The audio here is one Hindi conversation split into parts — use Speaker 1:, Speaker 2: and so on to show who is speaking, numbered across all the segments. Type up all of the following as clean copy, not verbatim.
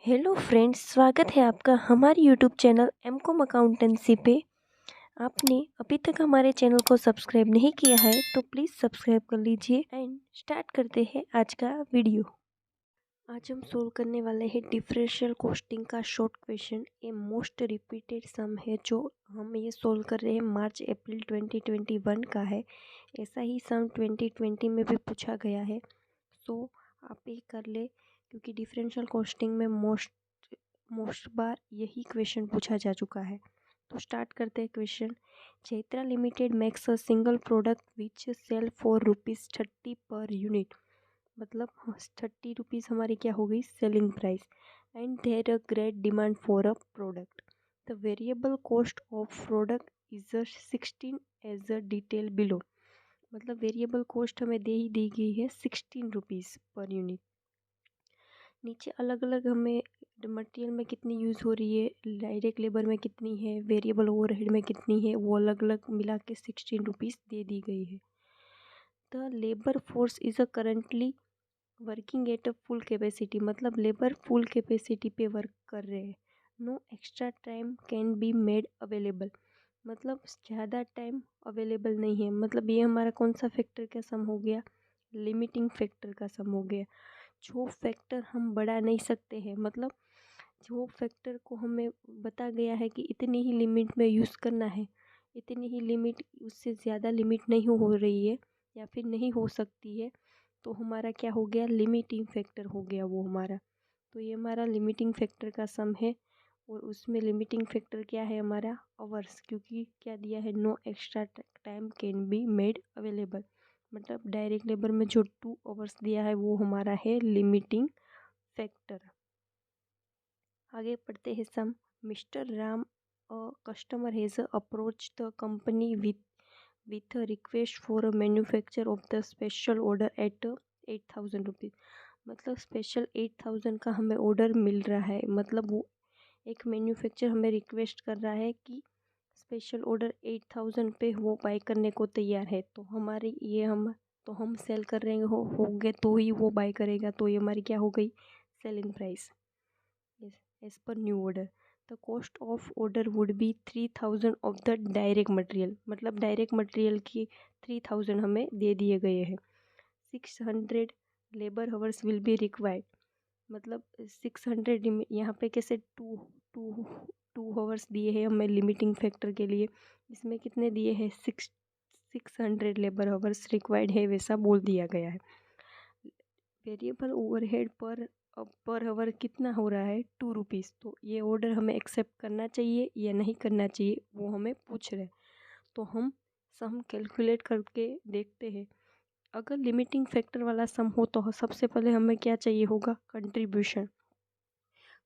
Speaker 1: हेलो फ्रेंड्स, स्वागत है आपका हमारे यूट्यूब चैनल एमकॉम अकाउंटेंसी पे। आपने अभी तक हमारे चैनल को सब्सक्राइब नहीं किया है तो प्लीज़ सब्सक्राइब कर लीजिए एंड स्टार्ट करते हैं आज का वीडियो। आज हम सोल्व करने वाले हैं डिफरेंशियल कॉस्टिंग का शॉर्ट क्वेश्चन। ये मोस्ट रिपीटेड सम है जो हम ये सोल्व कर रहे हैं मार्च अप्रैल 2021 का है। ऐसा ही सम 2020 में भी पूछा गया है, सो आप ये कर ले क्योंकि डिफरेंशियल कॉस्टिंग में मोस्ट बार यही क्वेश्चन पूछा जा चुका है। तो स्टार्ट करते हैं question. Chaitra limited makes a single product which sell for ₹30 per unit, मतलब 30 रुपीज़ हमारी क्या हो गई selling price, and there a great demand for a product. The variable cost of product is 16 as a detail below, मतलब वेरिएबल कॉस्ट हमें दे ही दी गई है 16 रुपीज़ पर यूनिट। नीचे अलग अलग हमें मटेरियल में कितनी यूज़ हो रही है, डायरेक्ट लेबर में कितनी है, वेरिएबल ओवरहेड में कितनी है, वो अलग अलग मिला के 16 रुपीज़ दे दी गई है। The labour force is a currently working at a full capacity, मतलब लेबर फुल कैपेसिटी पे वर्क कर रहे हैं। No extra time can be made available, मतलब ज़्यादा टाइम अवेलेबल नहीं है। मतलब ये हमारा कौन सा फैक्टर का सम हो गया, लिमिटिंग फैक्टर का सम हो गया। जो फैक्टर हम बढ़ा नहीं सकते हैं, मतलब जो फैक्टर को हमें बता गया है कि इतनी ही लिमिट में यूज़ करना है, इतनी ही लिमिट, उससे ज़्यादा लिमिट नहीं हो रही है या फिर नहीं हो सकती है, तो हमारा क्या हो गया लिमिटिंग फैक्टर हो गया वो हमारा। तो ये हमारा लिमिटिंग फैक्टर का सम है और उसमें लिमिटिंग फैक्टर क्या है हमारा आवर्स, क्योंकि क्या दिया है no extra time can be made available, मतलब डायरेक्ट लेबर में जो 2 आवर्स दिया है वो हमारा है लिमिटिंग फैक्टर। आगे पढ़ते हैं sum. Mister Ram a customer has approach the company with a request for a manufacture of the special order at 8,000 rupees, मतलब स्पेशल 8,000 का हमें ऑर्डर मिल रहा है, मतलब वो एक मैन्युफैक्चर हमें रिक्वेस्ट कर रहा है कि स्पेशल ऑर्डर 8,000 पे वो बाय करने को तैयार है। तो हमारी ये हम सेल कर रहे होंगे तो ही वो बाय करेगा, तो ये हमारी क्या हो गई selling price as per new order. The cost of order would be 3,000 of the direct material, मतलब डायरेक्ट मटेरियल की 3,000 हमें दे दिए गए हैं। 600 labour hours will be required, मतलब 600 यहाँ पे कैसे टू टू टू हावर्स दिए हैं हमें लिमिटिंग फैक्टर के लिए, इसमें कितने दिए हैं 600 लेबर हावर्स रिक्वायर्ड है, वैसा बोल दिया गया है। वेरिएबल ओवरहेड पर आवर कितना हो रहा है 2 रुपीज़, तो ये ऑर्डर हमें एक्सेप्ट करना चाहिए या नहीं करना चाहिए वो हमें पूछ रहे हैं। तो हम सम कैलकुलेट करके देखते हैं। अगर लिमिटिंग फैक्टर वाला सम हो तो सबसे पहले हमें क्या चाहिए होगा कंट्रीब्यूशन,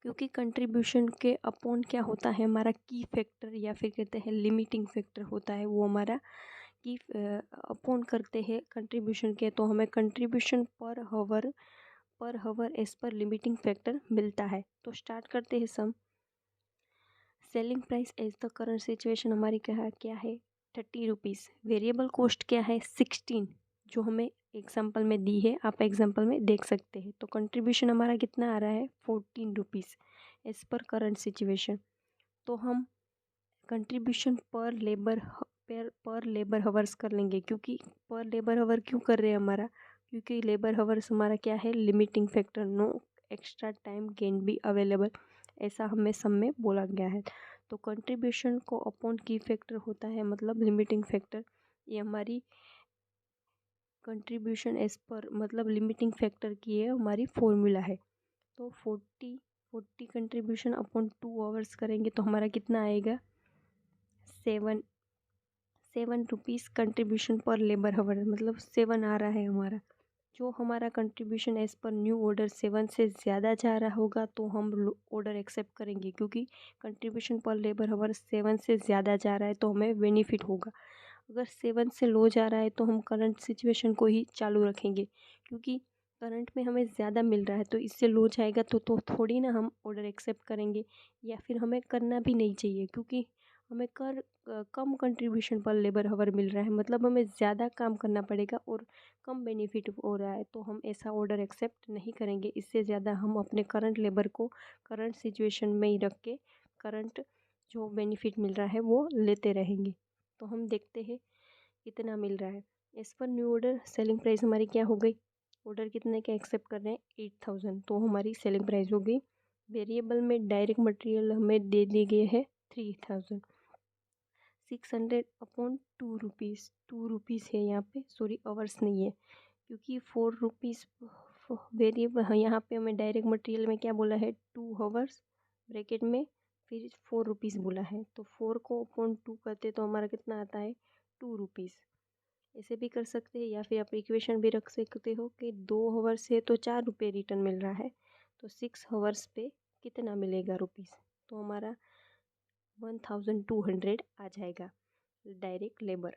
Speaker 1: क्योंकि कंट्रीब्यूशन के अपॉन क्या होता है हमारा की फैक्टर या फिर कहते हैं लिमिटिंग फैक्टर होता है, वो हमारा की अपॉन करते हैं कंट्रीब्यूशन के, तो हमें कंट्रीब्यूशन पर hour as per limiting factor मिलता है। तो स्टार्ट करते हैं sum. Selling price as the current situation हमारी क्या है 30 रुपीज़, वेरिएबल कॉस्ट क्या है 16 जो हमें एग्जाम्पल में दी है, आप एग्जाम्पल में देख सकते हैं। तो कंट्रीब्यूशन हमारा कितना आ रहा है 14 rupees as per current situation. तो हम कंट्रीब्यूशन पर लेबर हावर्स कर लेंगे, क्योंकि पर लेबर हावर क्यों कर रहे हैं हमारा, क्योंकि लेबर हावर्स हमारा क्या है limiting factor, no extra time can be available, ऐसा हमें सब में बोला गया है। तो कंट्रीब्यूशन को अपॉन की फैक्टर होता है, मतलब लिमिटिंग फैक्टर, ये हमारी कंट्रीब्यूशन एज पर मतलब लिमिटिंग फैक्टर की है हमारी फॉर्मूला है। तो 40 कंट्रीब्यूशन अपॉन 2 आवर्स करेंगे तो हमारा कितना आएगा 7 rupees contribution per labour hour, मतलब 7 आ रहा है हमारा। जो हमारा contribution as per new order 7 से ज़्यादा जा रहा होगा तो हम ऑर्डर एक्सेप्ट करेंगे, क्योंकि कंट्रीब्यूशन पर लेबर हावर 7 से ज़्यादा जा रहा है तो हमें बेनिफिट होगा। अगर 7 से लो जा रहा है तो हम करंट सिचुएशन को ही चालू रखेंगे, क्योंकि करंट में हमें ज़्यादा मिल रहा है, तो इससे लो जाएगा तो थोड़ी ना हम ऑर्डर एक्सेप्ट करेंगे, या फिर हमें करना भी नहीं चाहिए, क्योंकि हमें कम कंट्रीब्यूशन पर लेबर हावर मिल रहा है, मतलब हमें ज़्यादा काम करना पड़ेगा और कम बेनिफिट हो रहा है, तो हम ऐसा ऑर्डर एक्सेप्ट नहीं करेंगे। इससे ज़्यादा हम अपने करंट लेबर को करंट सिचुएशन में ही रख के करंट जो बेनिफिट मिल रहा है वो लेते रहेंगे। तो हम देखते हैं कितना मिल रहा है। As per new order selling price हमारी क्या हो गई, ऑर्डर कितने का एक्सेप्ट कर रहे हैं 8000, तो हमारी सेलिंग प्राइस हो गई। वेरिएबल में डायरेक्ट मटेरियल हमें दे दिए गए हैं 3000, 600 अपॉन 2 रुपीज़, 2 रुपीज़ है यहाँ पे, सॉरी आवर्स नहीं है, क्योंकि 4 रुपीज़ वेरिएबल। हाँ, यहाँ पे हमें डायरेक्ट मटेरियल में क्या बोला है 2 आवर्स ब्रैकेट में, फिर 4 रुपीज़ बोला है, तो 4 को अपॉन 2 करते तो हमारा कितना आता है 2 रुपीज़। ऐसे भी कर सकते हैं, या फिर आप इक्वेशन भी रख सकते हो कि 2 आवर्स है तो 4 रुपये रिटर्न मिल रहा है, तो 6 आवर्स पे कितना मिलेगा रुपीज़, तो हमारा 1200 आ जाएगा डायरेक्ट लेबर।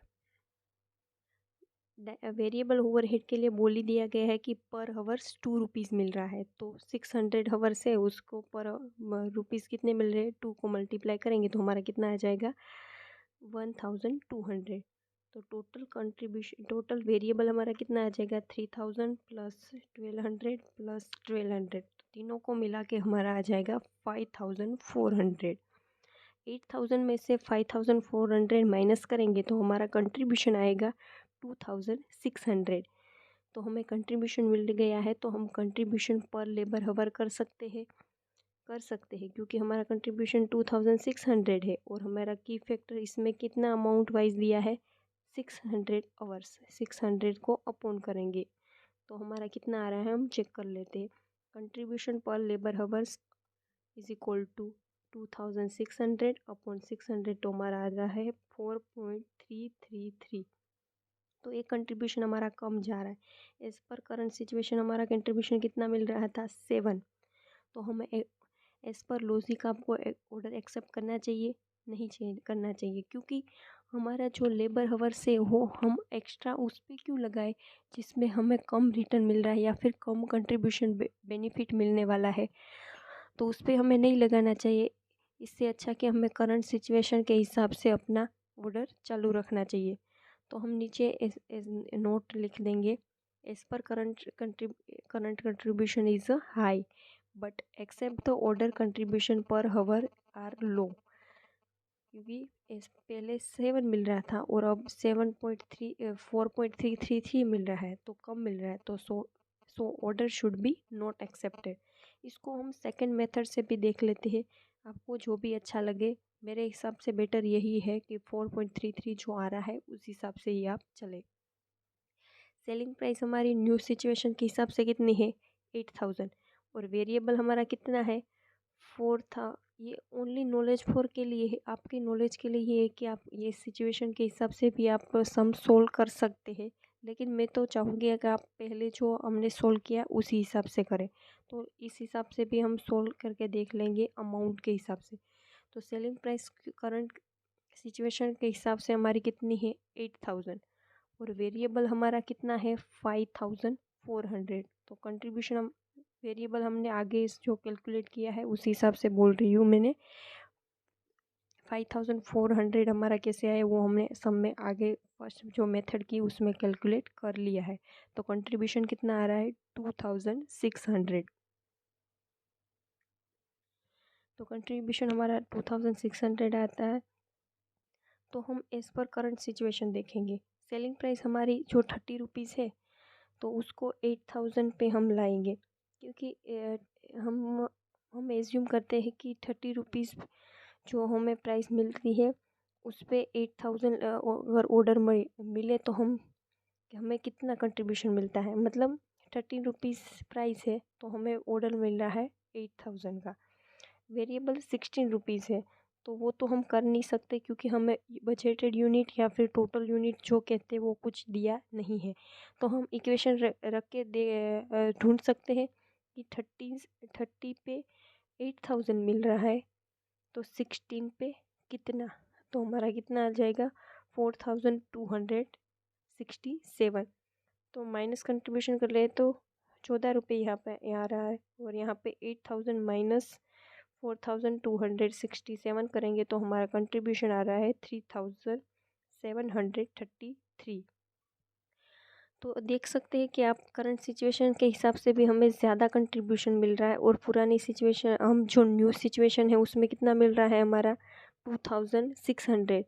Speaker 1: वेरिएबल ओवरहेड के लिए बोल ही दिया गया है कि पर हावर्स 2 रुपीज़ मिल रहा है, तो 600 हावर्स है, उसको पर रुपीज़ कितने मिल रहे हैं 2 को मल्टीप्लाई करेंगे तो हमारा कितना आ जाएगा 1200। तो टोटल कंट्रीब्यूशन, टोटल वेरिएबल हमारा कितना आ जाएगा 3000 प्लस 1200 प्लस 1200, तो तीनों को मिला के हमारा आ जाएगा 5400। 8000 में से 5400 माइनस करेंगे तो हमारा कंट्रीब्यूशन आएगा 2600। तो हमें कंट्रीब्यूशन मिल गया है, तो हम कंट्रीब्यूशन पर लेबर हावर कर सकते हैं, क्योंकि हमारा कंट्रीब्यूशन 2600 है और हमारा की फैक्टर इसमें कितना अमाउंट वाइज दिया है 600 आवर्स, 600 को अपॉन करेंगे तो हमारा कितना आ रहा है हम चेक कर लेते हैं। Contribution per labour hours is equal to 2600 upon 600, तो हमारा आ रहा है 4.333। तो एक कंट्रीब्यूशन हमारा कम जा रहा है। एज पर करंट सिचुएशन हमारा कंट्रीब्यूशन कितना मिल रहा था 7, तो हमें एज पर लॉजिक आपको ऑर्डर एक्सेप्ट करना चाहिए, नहीं चाहिए करना चाहिए, क्योंकि हमारा जो लेबर हावर से हो हम एक्स्ट्रा उस पर क्यों लगाए जिसमें हमें कम रिटर्न मिल रहा है या फिर कम कंट्रीब्यूशन बेनिफिट मिलने वाला है, तो उस पर हमें नहीं लगाना चाहिए। इससे अच्छा कि हमें करंट सिचुएशन के हिसाब से अपना ऑर्डर चालू रखना चाहिए। तो हम नीचे नोट लिख देंगे, as per current contribution is high but except the order contribution पर हावर आर लो, क्योंकि पहले 7 मिल रहा था और अब 4.333 मिल रहा है, तो कम मिल रहा है, तो so order should be not accepted. इसको हम सेकंड मेथड से भी देख लेते हैं, आपको जो भी अच्छा लगे। मेरे हिसाब से बेटर यही है कि 4.33 जो आ रहा है उस हिसाब से ही आप चले। सेलिंग प्राइस हमारी न्यू सिचुएशन के हिसाब से कितनी है 8000 और वेरिएबल हमारा कितना है 4 था। ये ओनली नॉलेज फॉर के लिए है, आपके नॉलेज के लिए ये है कि आप ये सिचुएशन के हिसाब से भी आप सम सोल्व कर सकते हैं, लेकिन मैं तो चाहूँगी कि आप पहले जो हमने सोल्व किया उसी हिसाब से करें, तो इस हिसाब से भी हम सोल्व करके देख लेंगे अमाउंट के हिसाब से। तो सेलिंग प्राइस करंट सिचुएशन के हिसाब से हमारी कितनी है 8000 और वेरिएबल हमारा कितना है 5400। तो कंट्रीब्यूशन हम वेरिएबल हमने आगे इस जो कैलकुलेट किया है उस हिसाब से बोल रही हूँ मैंने। 5400 हमारा कैसे आया वो हमने सब में आगे फर्स्ट जो मेथड की उसमें कैलकुलेट कर लिया है। तो कंट्रीब्यूशन कितना आ रहा है 2600। तो कंट्रीब्यूशन हमारा 2600 आता है। तो हम एज पर करंट सिचुएशन देखेंगे। सेलिंग प्राइस हमारी जो 30 रुपीज़ है तो उसको 8000 पे हम लाएंगे, क्योंकि हम एज्यूम करते हैं कि 30 रुपीज़ जो हमें प्राइस मिलती है उस पर 8000 अगर ऑर्डर मिले तो हमें कितना कंट्रीब्यूशन मिलता है, मतलब 30 रुपीज़ प्राइस है तो हमें ऑर्डर मिल रहा है 8000 का। वेरिएबल 16 रुपीज़ है, तो वो तो हम कर नहीं सकते क्योंकि हमें बजटेड यूनिट या फिर टोटल यूनिट जो कहते हैं वो कुछ दिया नहीं है। तो हम इक्वेशन रख के ढूंढ सकते हैं कि 30 पे 8000 मिल रहा है तो 16 पे कितना, तो हमारा कितना आ जाएगा 4267। तो माइनस कंट्रीब्यूशन कर ले तो 14 रुपये यहाँ पे आ रहा है और यहाँ पे 8000 माइनस 4267 करेंगे तो हमारा कंट्रीब्यूशन आ रहा है 3733। तो देख सकते हैं कि आप करंट सिचुएशन के हिसाब से भी हमें ज़्यादा कंट्रीब्यूशन मिल रहा है, और पुरानी सिचुएशन हम जो न्यू सिचुएशन है उसमें कितना मिल रहा है हमारा 2600।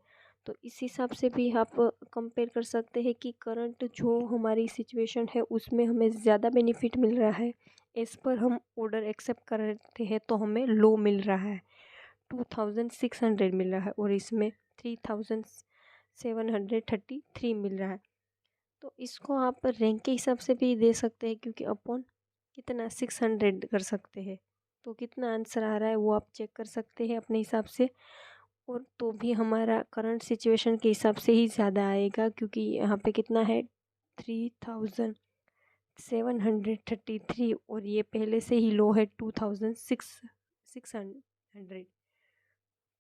Speaker 1: तो इस हिसाब से भी आप कंपेयर कर सकते हैं कि करंट जो हमारी सिचुएशन है उसमें हमें ज़्यादा बेनिफिट मिल रहा है, इस पर हम ऑर्डर एक्सेप्ट करते हैं तो हमें लो मिल रहा है, 2600 मिल रहा है, और इसमें 3733 मिल रहा है। तो इसको आप रैंक के हिसाब से भी दे सकते हैं, क्योंकि अपॉन कितना 600 कर सकते हैं, तो कितना आंसर आ रहा है वो आप चेक कर सकते हैं अपने हिसाब से। और तो भी हमारा करंट सिचुएशन के हिसाब से ही ज़्यादा आएगा, क्योंकि यहाँ पे कितना है 3733, और ये पहले से ही लो है 2600।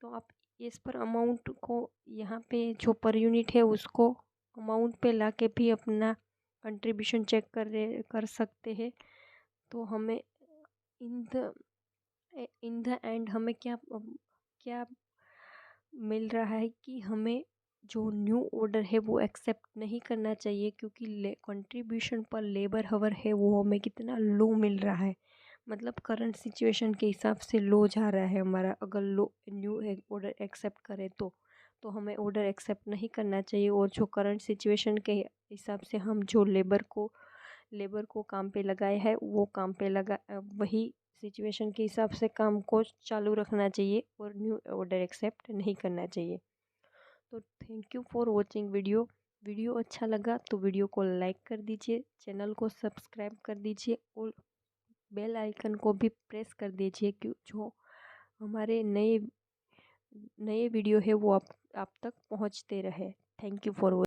Speaker 1: तो आप इस पर अमाउंट को यहाँ पे जो पर यूनिट है उसको अमाउंट पे लाके भी अपना कंट्रीब्यूशन चेक कर सकते हैं। तो हमें इन द एंड हमें क्या क्या मिल रहा है कि हमें जो न्यू ऑर्डर है वो एक्सेप्ट नहीं करना चाहिए, क्योंकि कंट्रीब्यूशन पर लेबर हवर है वो हमें कितना लो मिल रहा है, मतलब करंट सिचुएशन के हिसाब से लो जा रहा है हमारा। अगर लो न्यू ऑर्डर एक्सेप्ट करें तो हमें ऑर्डर एक्सेप्ट नहीं करना चाहिए, और जो करंट सिचुएशन के हिसाब से हम जो लेबर को काम पे लगाए है वो काम पे वही सिचुएशन के हिसाब से काम को चालू रखना चाहिए, और न्यू ऑर्डर एक्सेप्ट नहीं करना चाहिए। तो thank you for watching video अच्छा लगा तो वीडियो को लाइक कर दीजिए, चैनल को सब्सक्राइब कर दीजिए, और बेल आइकन को भी प्रेस कर दीजिए, कि जो हमारे नए वीडियो है वो आप तक पहुंचते रहे। Thank you for